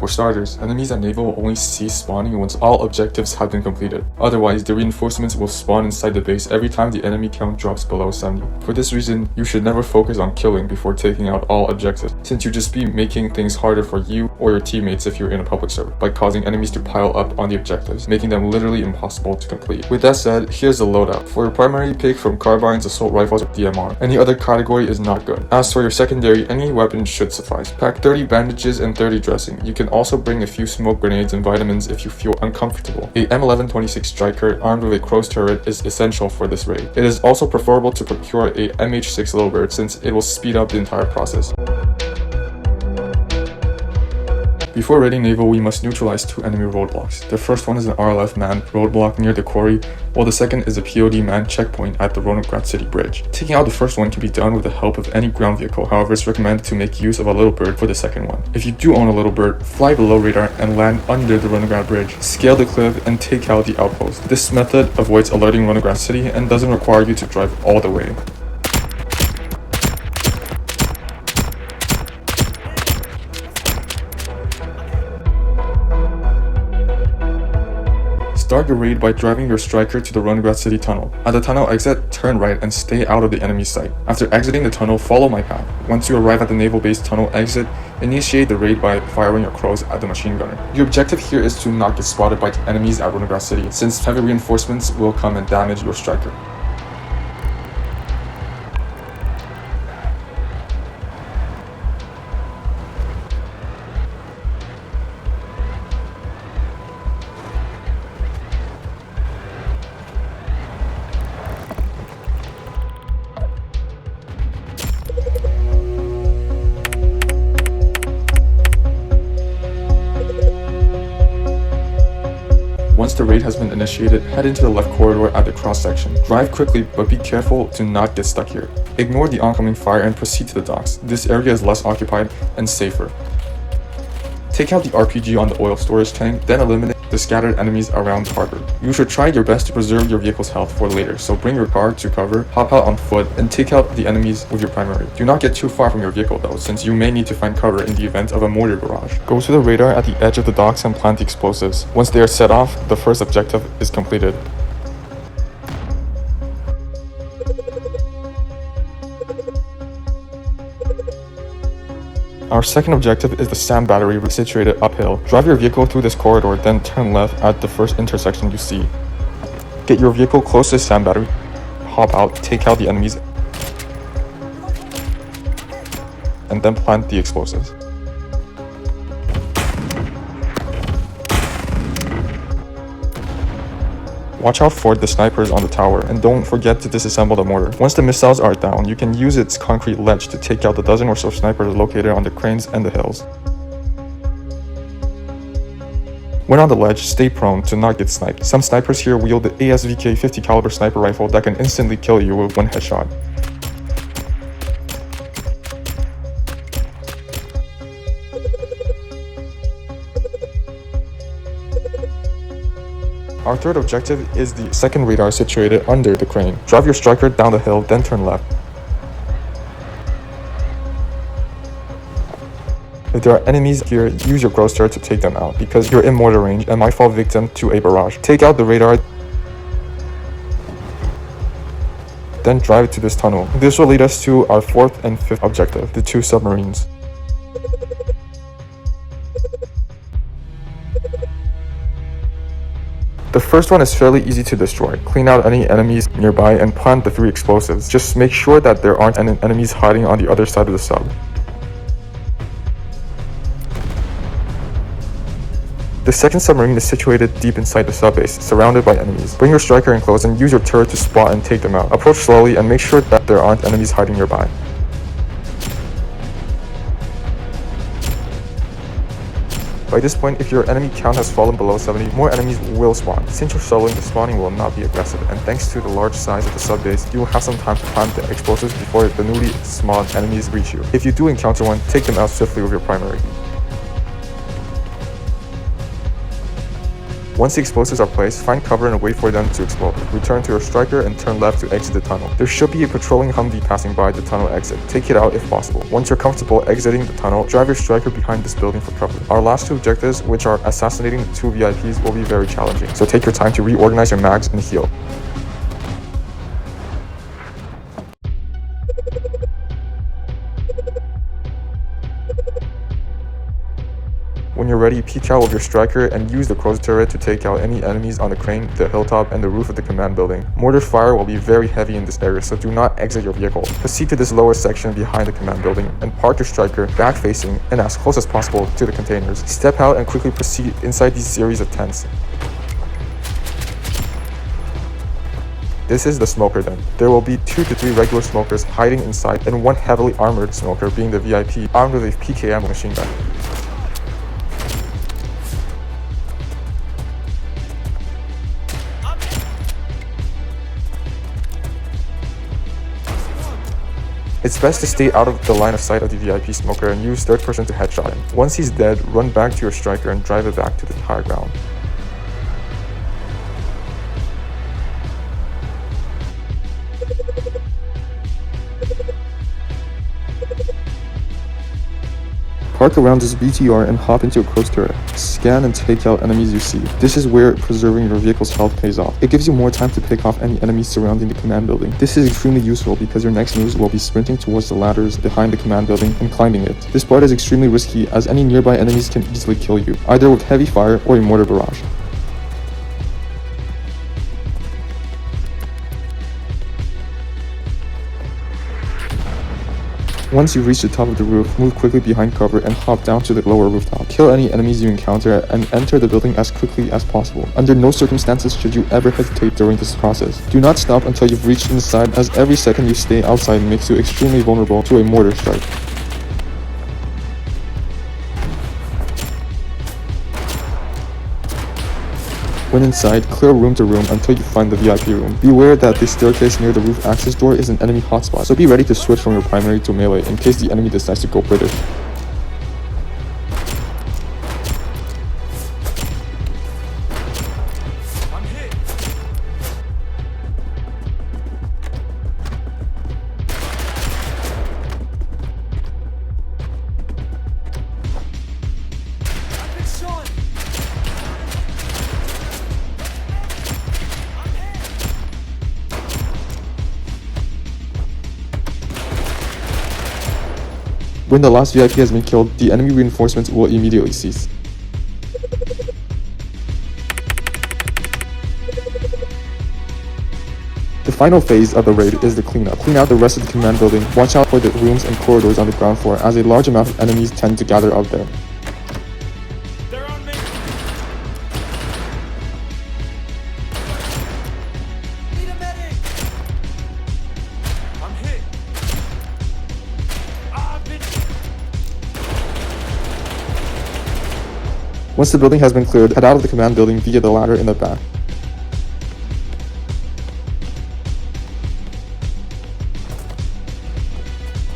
For starters, enemies at Naval will only cease spawning once all objectives have been completed. Otherwise, the reinforcements will spawn inside the base every time the enemy count drops below 70. For this reason, you should never focus on killing before taking out all objectives, since you'd just be making things harder for you or your teammates if you're in a public server, by causing enemies to pile up on the objectives, making them literally impossible to complete. With that said, here's the loadout. For your primary, pick from carbines, assault rifles, or DMR. Any other category is not good. As for your secondary, any weapon should suffice. Pack 30 bandages and 30 dressing. You can also bring a few smoke grenades and vitamins if you feel uncomfortable. A M1126 striker armed with a crow's turret is essential for this raid. It is also preferable to procure a MH6 Little Bird since it will speed up the entire process. Before raiding Naval, we must neutralize 2 enemy roadblocks. The first one is an RLF man roadblock near the quarry, while the second is a POD man checkpoint at the Roadblock City Bridge. Taking out the first one can be done with the help of any ground vehicle, however it's recommended to make use of a Little Bird for the second one. If you do own a Little Bird, fly below radar and land under the Roadblock Bridge, scale the cliff and take out the outpost. This method avoids alerting Roadblock City and doesn't require you to drive all the way. Start your raid by driving your striker to the Roadblock City tunnel. At the tunnel exit, turn right and stay out of the enemy's sight. After exiting the tunnel, follow my path. Once you arrive at the naval base tunnel exit, initiate the raid by firing your crows at the machine gunner. Your objective here is to not get spotted by enemies at Roadblock City, since heavy reinforcements will come and damage your striker. Once the raid has been initiated, head into the left corridor at the cross-section. Drive quickly, but be careful to not get stuck here. Ignore the oncoming fire and proceed to the docks. This area is less occupied and safer. Take out the RPG on the oil storage tank, then eliminate the scattered enemies around the harbor. You should try your best to preserve your vehicle's health for later, so bring your car to cover, hop out on foot, and take out the enemies with your primary. Do not get too far from your vehicle though, since you may need to find cover in the event of a mortar barrage. Go to the radar at the edge of the docks and plant the explosives. Once they are set off, the first objective is completed. Our second objective is the sand battery situated uphill. Drive your vehicle through this corridor, then turn left at the first intersection you see. Get your vehicle close to the sand battery, hop out, take out the enemies, and then plant the explosives. Watch out for the snipers on the tower, and don't forget to disassemble the mortar. Once the missiles are down, you can use its concrete ledge to take out the dozen or so snipers located on the cranes and the hills. When on the ledge, stay prone to not get sniped. Some snipers here wield the ASVK 50 caliber sniper rifle that can instantly kill you with one headshot. Our third objective is the second radar situated under the crane. Drive your striker down the hill, then turn left. If there are enemies here, use your crow's turret to take them out, because you're in mortar range and might fall victim to a barrage. Take out the radar, then drive to this tunnel. This will lead us to our fourth and fifth objective, the 2 submarines. The first one is fairly easy to destroy. Clean out any enemies nearby and plant the 3 explosives. Just make sure that there aren't any enemies hiding on the other side of the sub. The second submarine is situated deep inside the subbase, surrounded by enemies. Bring your striker in close and use your turret to spot and take them out. Approach slowly and make sure that there aren't enemies hiding nearby. By this point, if your enemy count has fallen below 70, more enemies will spawn. Since you're soloing, the spawning will not be aggressive, and thanks to the large size of the subbase, you will have some time to plant the explosives before the newly spawned enemies reach you. If you do encounter one, take them out swiftly with your primary. Once the explosives are placed, find cover and wait for them to explode. Return to your striker and turn left to exit the tunnel. There should be a patrolling Humvee passing by the tunnel exit. Take it out if possible. Once you're comfortable exiting the tunnel, drive your striker behind this building for cover. Our last two objectives, which are assassinating the 2 VIPs, will be very challenging, so take your time to reorganize your mags and heal. When you're ready, peek out with your striker and use the crow's turret to take out any enemies on the crane, the hilltop, and the roof of the command building. Mortar fire will be very heavy in this area, so do not exit your vehicle. Proceed to this lower section behind the command building and park your striker back facing and as close as possible to the containers. Step out and quickly proceed inside these series of tents. This is the smoker den. There will be 2 to 3 regular smokers hiding inside and 1 heavily armored smoker being the VIP armed with a PKM machine gun. It's best to stay out of the line of sight of the VIP smoker and use third person to headshot him. Once he's dead, run back to your striker and drive it back to the high ground. Park around this BTR and hop into a crow's turret. Scan and take out enemies you see. This is where preserving your vehicle's health pays off. It gives you more time to pick off any enemies surrounding the command building. This is extremely useful because your next moves will be sprinting towards the ladders behind the command building and climbing it. This part is extremely risky as any nearby enemies can easily kill you, either with heavy fire or a mortar barrage. Once you reach the top of the roof, move quickly behind cover and hop down to the lower rooftop. Kill any enemies you encounter and enter the building as quickly as possible. Under no circumstances should you ever hesitate during this process. Do not stop until you've reached inside, as every second you stay outside makes you extremely vulnerable to a mortar strike. When inside, clear room to room until you find the VIP room. Beware that the staircase near the roof access door is an enemy hotspot, so be ready to switch from your primary to melee in case the enemy decides to go British. When the last VIP has been killed, the enemy reinforcements will immediately cease. The final phase of the raid is the cleanup. Clean out the rest of the command building. Watch out for the rooms and corridors on the ground floor, as a large amount of enemies tend to gather out there. Once the building has been cleared, head out of the command building via the ladder in the back.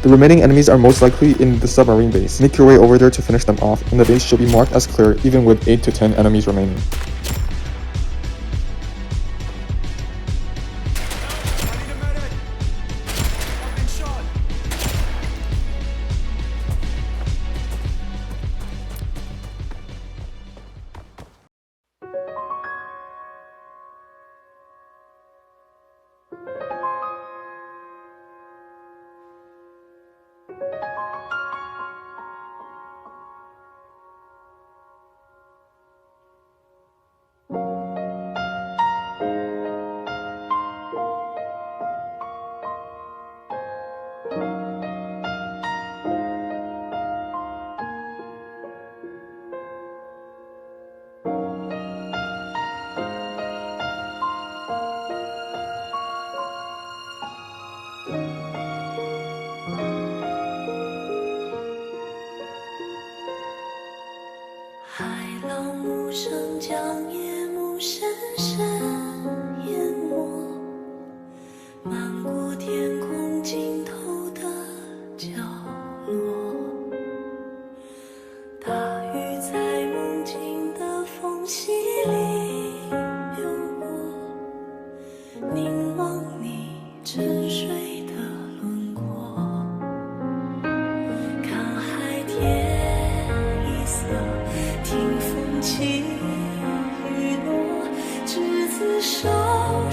The remaining enemies are most likely in the submarine base. Make your way over there to finish them off, and the base should be marked as clear even with 8 to 10 enemies remaining.海浪无声将夜幕深深淹没，漫过天空尽头的角落，大雨在梦境的缝隙里手。